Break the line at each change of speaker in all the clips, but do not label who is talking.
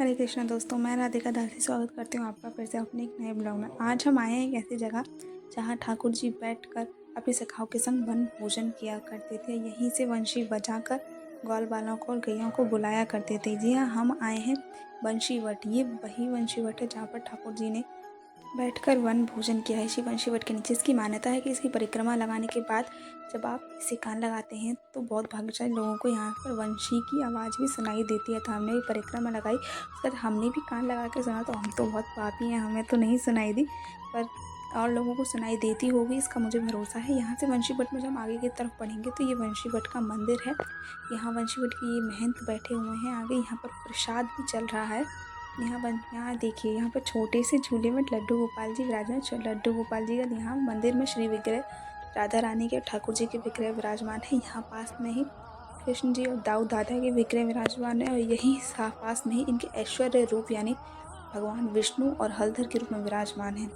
हरे कृष्णा दोस्तों, मैं राधिका दास स्वागत करती हूँ आपका फिर से अपने एक नए ब्लॉग में। आज हम आए हैं एक ऐसी जगह जहाँ ठाकुर जी बैठकर अपनी सखाओं के संग वन भोजन किया करते थे। यहीं से वंशी बजाकर ग्वाल बालों को और गैयों को बुलाया करते थे। जी हाँ, हम आए हैं वंशी वट। ये वही वंशी वट है जहाँ पर ठाकुर जी ने बैठकर वन भोजन किया है। इसी वंशी वट के नीचे इसकी मान्यता है कि इसकी परिक्रमा लगाने के बाद जब आप इसे कान लगाते हैं तो बहुत भाग्यशाली लोगों को यहाँ पर वंशी की आवाज़ भी सुनाई देती है। तो हमने भी परिक्रमा लगाई, उसके बाद हमने भी कान लगा के सुना। तो हम तो बहुत पापी हैं, हमें तो नहीं सुनाई दी, पर और लोगों को सुनाई देती होगी, इसका मुझे भरोसा है। यहाँ से वंशी वट में जब हम आगे की तरफ पढ़ेंगे तो ये वंशी वट का मंदिर है। यहाँ वंशी वट के ये महंत बैठे हुए हैं। आगे यहाँ पर प्रसाद भी चल रहा है। यहाँ देखिए, यहाँ पर छोटे से झूले में लड्डू गोपाल जी विराजमान। लड्डू गोपाल जी का यहाँ मंदिर में श्री विग्रह, राधा रानी के, ठाकुर जी के विग्रह विराजमान है। यहाँ पास में ही कृष्ण जी और दाऊद दादा के विग्रह विराजमान है। और यही पास में ही इनके ऐश्वर्य रूप यानी भगवान विष्णु और हलधर के रूप में विराजमान है।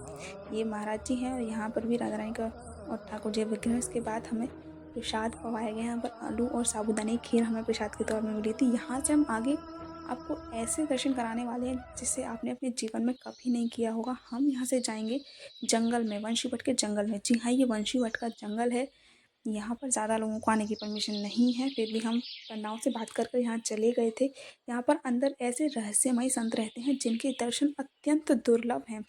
ये महाराज जी हैं और यहाँ पर भी राधा रानी का और ठाकुर जी विग्रह। इसके बाद हमें प्रसाद पवाया गया। यहाँ पर आलू और साबूदाने की खीर हमें प्रसाद के तौर में मिली थी। यहाँ से हम आगे आपको ऐसे दर्शन कराने वाले हैं जिससे आपने अपने जीवन में कभी नहीं किया होगा। हम यहाँ से जाएंगे जंगल में, वंशी वट के जंगल में। जी हाँ, ये वंशी वट का जंगल है। यहाँ पर ज़्यादा लोगों को आने की परमिशन नहीं है, फिर भी हम पंडाओं से बात कर यहाँ चले गए थे। यहाँ पर अंदर ऐसे रहस्यमय संत रहते हैं जिनके दर्शन अत्यंत दुर्लभ हैं।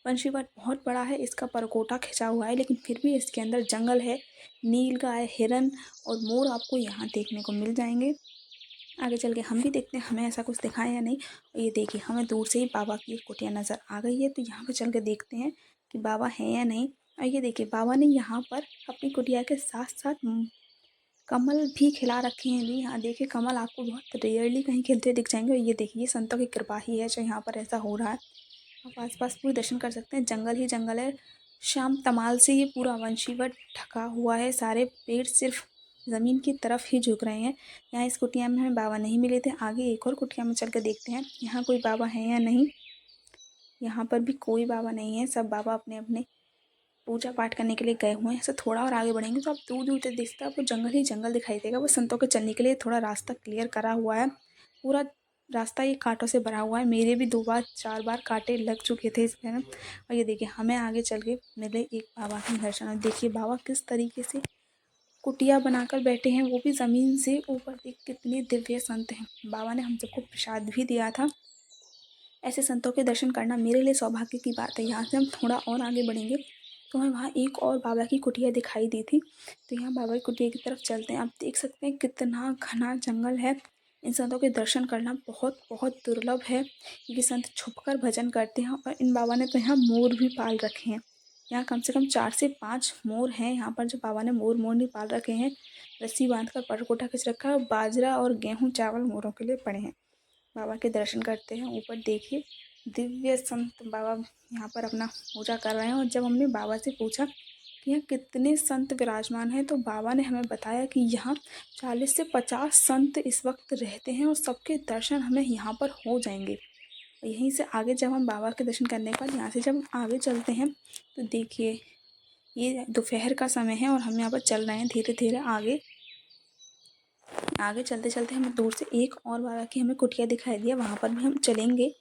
वंशी वट बहुत बड़ा है, इसका परकोटा खिंचा हुआ है, लेकिन फिर भी इसके अंदर जंगल है। नीलगाय, हिरन और मोर आपको यहाँ देखने को मिल जाएंगे। आगे चल के हम भी देखते हैं हमें ऐसा कुछ दिखाया या नहीं। और ये देखिए, हमें दूर से ही बाबा की एक कुटिया नज़र आ गई है, तो यहाँ पे चल के देखते हैं कि बाबा हैं या नहीं। और ये देखिए, बाबा ने यहाँ पर अपनी कुटिया के साथ साथ कमल भी खिला रखे हैं। जी यहाँ देखिए, कमल आपको बहुत रेयरली कहीं खिलते दिख जाएंगे। और ये देखिए, संतों की कृपा ही है जो यहाँ पर ऐसा हो रहा है। आप आसपास पूरे दर्शन कर सकते हैं, जंगल ही जंगल है। शाम तमाल से ये पूरा वंशीवट ढका हुआ है। सारे पेड़ सिर्फ ज़मीन की तरफ ही झुक रहे हैं। यहाँ इस कुटिया में हमें बाबा नहीं मिले थे। आगे एक और कुटिया में चल कर देखते हैं यहाँ कोई बाबा है या नहीं। यहाँ पर भी कोई बाबा नहीं है, सब बाबा अपने अपने पूजा पाठ करने के लिए गए हुए हैं। ऐसे थोड़ा और आगे बढ़ेंगे तो आप दूर दूर तक दिखता है, आपको जंगल ही जंगल दिखाई देगा। वो संतों के चलने के लिए थोड़ा रास्ता क्लियर करा हुआ है। पूरा रास्ता ये कांटों से भरा हुआ है। मेरे भी 2 बार 4 बार कांटे लग चुके थे इसमें। और ये देखिए, हमें आगे चल के मिले एक बाबा के दर्शन। और देखिए बाबा किस तरीके से कुटिया बनाकर बैठे हैं, वो भी ज़मीन से ऊपर। देख कितने दिव्य संत हैं। बाबा ने हम सबको प्रसाद भी दिया था। ऐसे संतों के दर्शन करना मेरे लिए सौभाग्य की बात है। यहाँ से हम थोड़ा और आगे बढ़ेंगे तो हमें वहाँ एक और बाबा की कुटिया दिखाई दी थी। तो यहाँ बाबा की कुटिया की तरफ चलते हैं। आप देख सकते हैं कितना घना जंगल है। इन संतों के दर्शन करना बहुत बहुत दुर्लभ है, क्योंकि संत छुपकर भजन करते हैं। और इन बाबा ने तो यहाँ मोर भी पाल रखे हैं। यहाँ कम से कम 4 से 5 मोर हैं यहाँ पर, जो बाबा ने मोर नहीं पाल रखे हैं। रस्सी बांध कर परकोटा खींच रखा है। बाजरा और गेहूँ चावल मोरों के लिए पड़े हैं। बाबा के दर्शन करते हैं। ऊपर देखिए, दिव्य संत बाबा यहाँ पर अपना पूजा कर रहे हैं। और जब हमने बाबा से पूछा कि यहाँ कितने संत विराजमान हैं, तो बाबा ने हमें बताया कि यहाँ 40 से 50 संत इस वक्त रहते हैं और सबके दर्शन हमें यहाँ पर हो जाएंगे। यहीं से आगे जब हम बाबा के दर्शन करने के बाद यहाँ से जब आगे चलते हैं तो देखिए, ये दोपहर का समय है और हम यहाँ पर चल रहे हैं धीरे धीरे आगे। आगे चलते चलते हमें दूर से एक और बाबा की हमें कुटिया दिखाई दिया, वहाँ पर भी हम चलेंगे।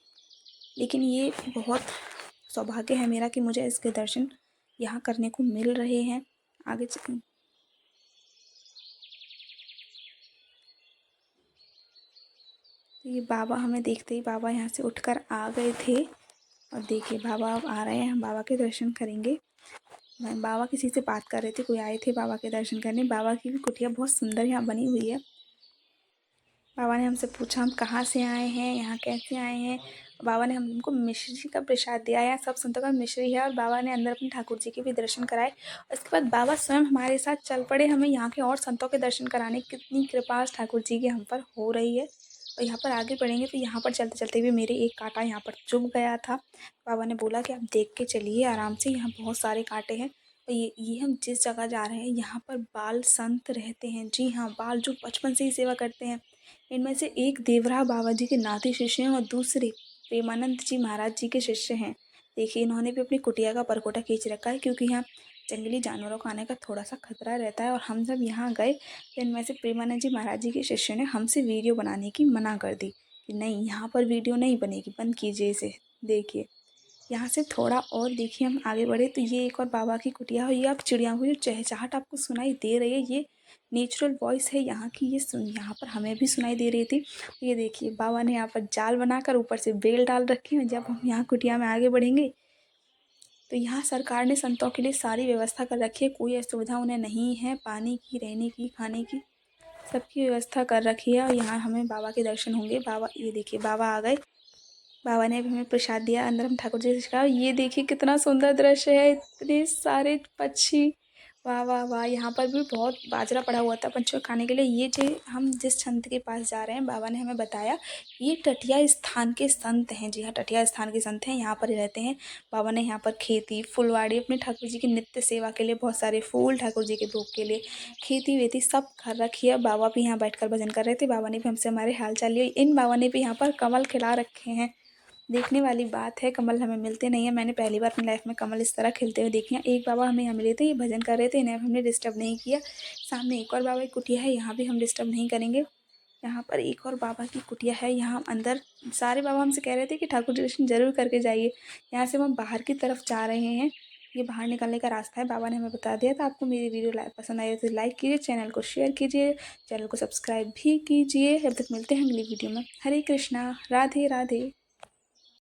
लेकिन ये बहुत सौभाग्य है मेरा कि मुझे इसके दर्शन यहाँ करने को मिल रहे हैं। आगे तो ये बाबा हमें देखते ही बाबा यहाँ से उठकर आ गए थे। और देखिए, बाबा अब आ रहे हैं, हम बाबा के दर्शन करेंगे। मैं बाबा किसी से बात कर रहे थे, कोई आए थे बाबा के दर्शन करने। बाबा की भी कुटिया बहुत सुंदर यहाँ बनी हुई है। बाबा ने हमसे पूछा हम कहाँ से आए हैं, यहाँ कैसे आए हैं। बाबा ने हमको मिश्री जी का प्रसाद दिया। यहाँ सब संतों का मिश्री है। और बाबा ने अंदर अपने ठाकुर जी के भी दर्शन कराए। उसके बाद बाबा स्वयं हमारे साथ चल पड़े हमें यहाँ के और संतों के दर्शन कराने। कितनी कृपा ठाकुर जी की हम पर हो रही है। और यहाँ पर आगे बढ़ेंगे तो यहाँ पर चलते चलते भी मेरे एक कांटा यहाँ पर चुभ गया था। बाबा ने बोला कि आप देख के चलिए आराम से, यहाँ बहुत सारे कांटे हैं। और ये हम जिस जगह जा रहे हैं यहाँ पर बाल संत रहते हैं। जी हाँ, बाल जो बचपन से ही सेवा करते हैं। इनमें से एक देवरा बाबा जी के नाती शिष्य हैं और दूसरे प्रेमानंद जी महाराज जी के शिष्य हैं। देखिए, इन्होंने भी अपनी कुटिया का परकोटा खींच रखा है, क्योंकि यहाँ जंगली जानवरों का आने का थोड़ा सा खतरा रहता है। और हम जब यहाँ गए तो इनमें से प्रेमानंद जी महाराज जी के शिष्य ने हमसे वीडियो बनाने की मना कर दी, कि नहीं यहाँ पर वीडियो नहीं बनेगी, बंद कीजिए इसे। देखिए यहाँ से थोड़ा और देखिए हम आगे बढ़े तो ये एक और बाबा की कुटिया है। ये आप चिड़ियाओं की जो चहचहाट आपको सुनाई दे रही है, ये नेचुरल वॉइस है यहाँ की। ये सुन यहाँ पर हमें भी सुनाई दे रही थी। ये देखिए बाबा ने यहाँ पर जाल बनाकर ऊपर से बेल डाल रखी है। जब हम यहाँ कुटिया में आगे बढ़ेंगे तो यहाँ सरकार ने संतों के लिए सारी व्यवस्था कर रखी है। कोई असुविधा उन्हें नहीं है, पानी की, रहने की, खाने की, सबकी व्यवस्था कर रखी है। और यहाँ हमें बाबा के दर्शन होंगे। बाबा, ये देखिए बाबा आ गए। बाबा ने भी हमें प्रसाद दिया। अंदर हम ठाकुर जी से कहा, ये देखिए कितना सुंदर दृश्य है, इतने सारे पक्षी, वाह वाह वाह। यहाँ पर भी बहुत बाजरा पड़ा हुआ था पंछियों को खाने के लिए। ये जो हम जिस संत के पास जा रहे हैं, बाबा ने हमें बताया ये टटिया स्थान के संत हैं। जी हाँ, टटिया स्थान के संत हैं, यहाँ पर रहते हैं। बाबा ने यहाँ पर खेती, फुलवाड़ी, अपने ठाकुर जी की नित्य सेवा के लिए बहुत सारे फूल, ठाकुर जी के भोग के लिए खेती वेती सब कर रखी है। बाबा भी यहाँ बैठकर भजन कर रहे थे। बाबा ने भी हमसे हमारे हाल चाल लिए। इन बाबा ने भी यहाँ पर कमल खिला रखे हैं। देखने वाली बात है, कमल हमें मिलते नहीं है। मैंने पहली बार अपनी लाइफ में कमल इस तरह खिलते हुए देखे हैं। एक बाबा हमें यहाँ मिले थे, ये भजन कर रहे थे, इन्हें हमने डिस्टर्ब नहीं किया। सामने एक और बाबा की कुटिया है, यहाँ भी हम डिस्टर्ब नहीं करेंगे। यहाँ पर एक और बाबा की कुटिया है, यहाँ अंदर सारे बाबा हमसे कह रहे थे कि ठाकुर जी दर्शन जरूर करके जाइए। यहाँ से हम बाहर की तरफ जा रहे हैं। ये बाहर निकलने का रास्ता है, बाबा ने हमें बता दिया था। आपको मेरी वीडियो पसंद आई तो लाइक कीजिए, चैनल को शेयर कीजिए, चैनल को सब्सक्राइब भी कीजिए। जब तक मिलते हैं अगली वीडियो में। हरे कृष्णा, राधे राधे।